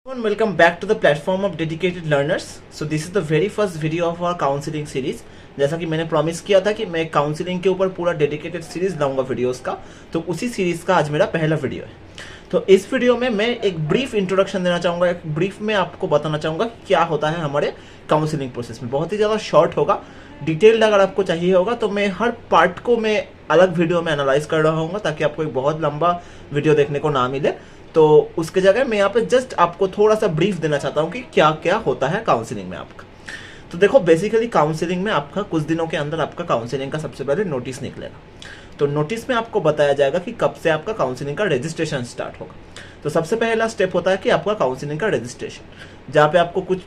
Welcome back to the platform of dedicated learners. So this is the very first video of our counseling series. जैसा कि मैंने promise किया था कि मैं काउंसलिंग के ऊपर पूरा डेडिकेटेड सीरीज लाऊंगा वीडियोस का, तो उसी सीरीज का आज मेरा पहला वीडियो है। तो इस वीडियो में मैं एक ब्रीफ इंट्रोडक्शन देना चाहूँगा, एक ब्रीफ में आपको बताना चाहूँगा कि क्या होता है हमारे काउंसलिंग प्रोसेस में। बहुत ही ज़्यादा शॉर्ट होगा, डिटेल्ड अगर आपको चाहिए होगा तो मैं हर पार्ट को मैं अलग वीडियो में एनालाइज कर रहा हूँ ताकि आपको एक बहुत लंबा वीडियो देखने को ना मिले। तो उसके जगह मैं यहाँ पे जस्ट आपको थोड़ा सा ब्रीफ देना चाहता हूँ कि क्या क्या होता है काउंसलिंग में आपका। तो देखो, बेसिकली काउंसलिंग में आपका कुछ दिनों के अंदर आपका काउंसलिंग का सबसे पहले नोटिस निकलेगा। तो नोटिस में आपको बताया जाएगा कि कब से आपका काउंसलिंग का रजिस्ट्रेशन स्टार्ट होगा। तो सबसे पहला स्टेप होता है कि आपका काउंसलिंग का रजिस्ट्रेशन, जहाँ पे आपको कुछ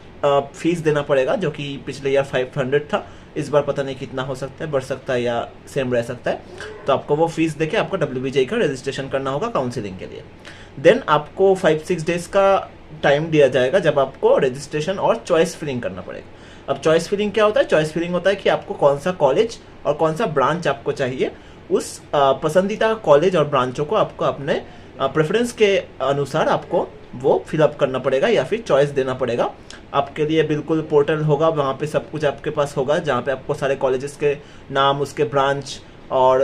फीस देना पड़ेगा, जो कि पिछले ईयर 500 था, इस बार पता नहीं कितना हो सकता है, बढ़ सकता है या सेम रह सकता है। तो आपको वो फीस देके आपका WBJ का रजिस्ट्रेशन करना होगा काउंसलिंग के लिए। देन आपको 5-6 डेज का टाइम दिया जाएगा जब आपको रजिस्ट्रेशन और चॉइस फिलिंग करना पड़ेगा। अब चॉइस फिलिंग क्या होता है? चॉइस फिलिंग होता है कि आपको कौन सा कॉलेज और कौन सा ब्रांच आपको चाहिए, उस पसंदीदा कॉलेज और ब्रांचों को आपको अपने प्रेफरेंस के अनुसार आपको वो फिलअप करना पड़ेगा या फिर चॉइस देना पड़ेगा। आपके लिए बिल्कुल पोर्टल होगा, वहाँ पे सब कुछ आपके पास होगा, जहाँ पे आपको सारे कॉलेजेस के नाम, उसके ब्रांच और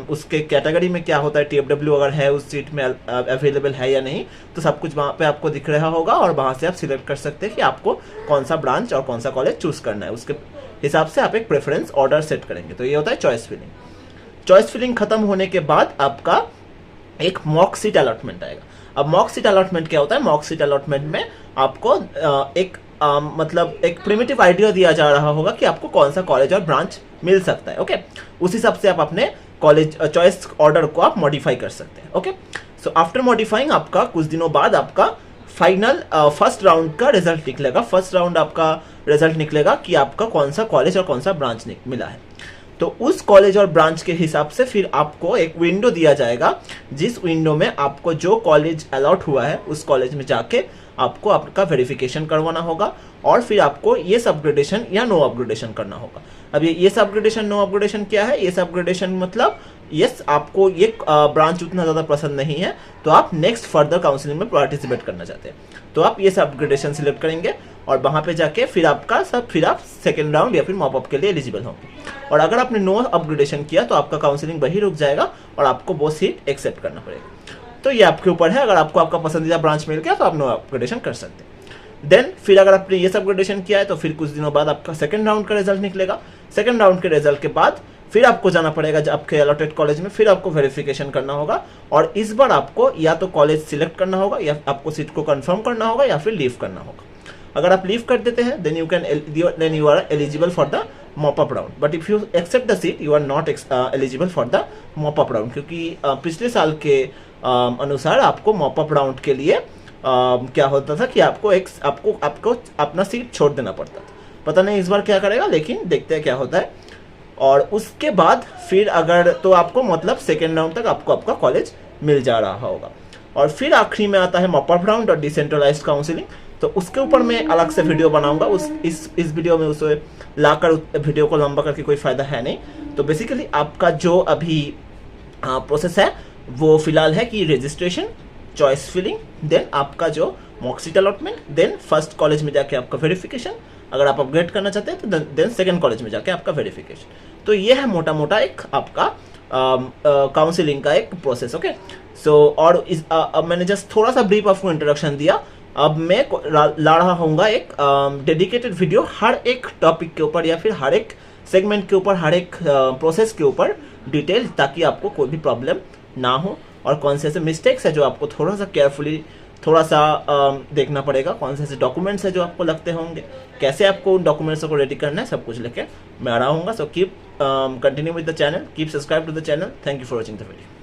उसके कैटेगरी में क्या होता है, TFW अगर है उस सीट में अवेलेबल है या नहीं, तो सब कुछ वहाँ पे आपको दिख रहा होगा और वहाँ से आप सिलेक्ट कर सकते हैं कि आपको कौन सा ब्रांच और कौन सा कॉलेज चूज करना है। उसके हिसाब से आप एक प्रेफरेंस ऑर्डर सेट करेंगे। तो ये होता है चॉइस फिलिंग। चॉइस फिलिंग खत्म होने के बाद आपका एक मॉक सीट अलॉटमेंट आएगा। अब मॉक सीट अलॉटमेंट क्या होता है? मॉक सीट अलॉटमेंट में आपको मतलब एक प्रिमिटिव आइडिया दिया जा रहा होगा कि आपको कौन सा कॉलेज और ब्रांच मिल सकता है। ओके, उस हिसाब से आप अपने कॉलेज चॉइस ऑर्डर को आप मॉडिफाई कर सकते हैं। ओके, सो आफ्टर मॉडिफाइंग आपका कुछ दिनों बाद आपका फाइनल फर्स्ट राउंड का रिजल्ट निकलेगा। फर्स्ट राउंड आपका रिजल्ट निकलेगा कि आपका कौन सा कॉलेज और कौन सा ब्रांच मिला है। तो उस कॉलेज और ब्रांच के हिसाब से फिर आपको एक विंडो दिया जाएगा, जिस विंडो में आपको जो कॉलेज अलॉट हुआ है उस कॉलेज में जाके आपको आपका वेरिफिकेशन करवाना होगा और फिर आपको ये अपग्रेडेशन या नो अपग्रेडेशन करना होगा। अब ये अपग्रेडेशन नो अपग्रेडेशन क्या है? ये अपग्रेडेशन मतलब यस, आपको ये ब्रांच उतना ज़्यादा पसंद नहीं है तो आप नेक्स्ट फर्दर काउंसलिंग में पार्टिसिपेट करना चाहते हैं, तो आप ये अपग्रेडेशन सिलेक्ट करेंगे और वहाँ पे जाके फिर आप सेकेंड राउंड या फिर मॉप अप के लिए एलिजिबल होंगे। और अगर आपने नो अपग्रेडेशन किया तो आपका काउंसलिंग वही रुक जाएगा और आपको वो सीट एक्सेप्ट करना पड़ेगा। तो ये आपके ऊपर है, अगर आपको आपका पसंदीदा ब्रांच मिल गया तो आप नो अपग्रेडेशन कर सकते हैं। देन फिर अगर आपने ये अपग्रेडेशन किया है तो फिर कुछ दिनों बाद आपका सेकंड राउंड का रिजल्ट निकलेगा। सेकंड राउंड के रिजल्ट के बाद फिर आपको जाना पड़ेगा आपके अलॉटेड कॉलेज में, फिर आपको वेरिफिकेशन करना होगा और इस बार आपको या तो कॉलेज सिलेक्ट करना होगा या आपको सीट को कंफर्म करना होगा या फिर लीव करना होगा। अगर आप लीव कर देते हैं then you are eligible for the mop up round, but if you accept the seat you are not eligible for the mop up round, क्योंकि पिछले साल के अनुसार आपको मॉप अप राउंड के लिए क्या होता था कि आपको अपना सीट छोड़ देना पड़ता था। पता नहीं इस बार क्या करेगा, लेकिन देखते हैं क्या होता है। और उसके बाद फिर अगर तो आपको मतलब सेकेंड राउंड तक आपको आपका कॉलेज मिल जा रहा होगा। और फिर आखिरी में आता है मॉप अप राउंड और डिसेंट्रलाइज्ड काउंसलिंग। तो उसके ऊपर मैं अलग से वीडियो बनाऊंगा। इस वीडियो में उसे लाकर वीडियो को लंबा करके कोई फायदा है नहीं। तो बेसिकली आपका जो अभी प्रोसेस है वो फिलहाल है कि रजिस्ट्रेशन, चॉइस फिलिंग, देन आपका जो mock seat allotment, then first college में जाके आपका वेरिफिकेशन, अगर आप अपग्रेड करना चाहते हैं तो देन सेकंड कॉलेज में जाके आपका वेरिफिकेशन। तो ये है मोटा मोटा एक आपका काउंसलिंग का एक प्रोसेस। ओके, सो और अब मैंने जस्ट थोड़ा सा ब्रीफ आपको इंट्रोडक्शन दिया। अब मैं ला रहा हूँगा एक डेडिकेटेड वीडियो हर एक टॉपिक के ऊपर या फिर हर एक सेगमेंट के ऊपर, हर एक प्रोसेस के ऊपर डिटेल, ताकि आपको कोई भी प्रॉब्लम ना हो और कौन से ऐसे मिस्टेक्स है जो आपको थोड़ा सा केयरफुली देखना पड़ेगा, कौन से ऐसे डॉक्यूमेंट्स है जो आपको लगते होंगे, कैसे आपको उन डॉक्यूमेंट्स को रेडी करना है, सब कुछ लेके मैं आ रहा हूँ। So keep continue with the channel, keep subscribe to the channel. Thank you for watching the video.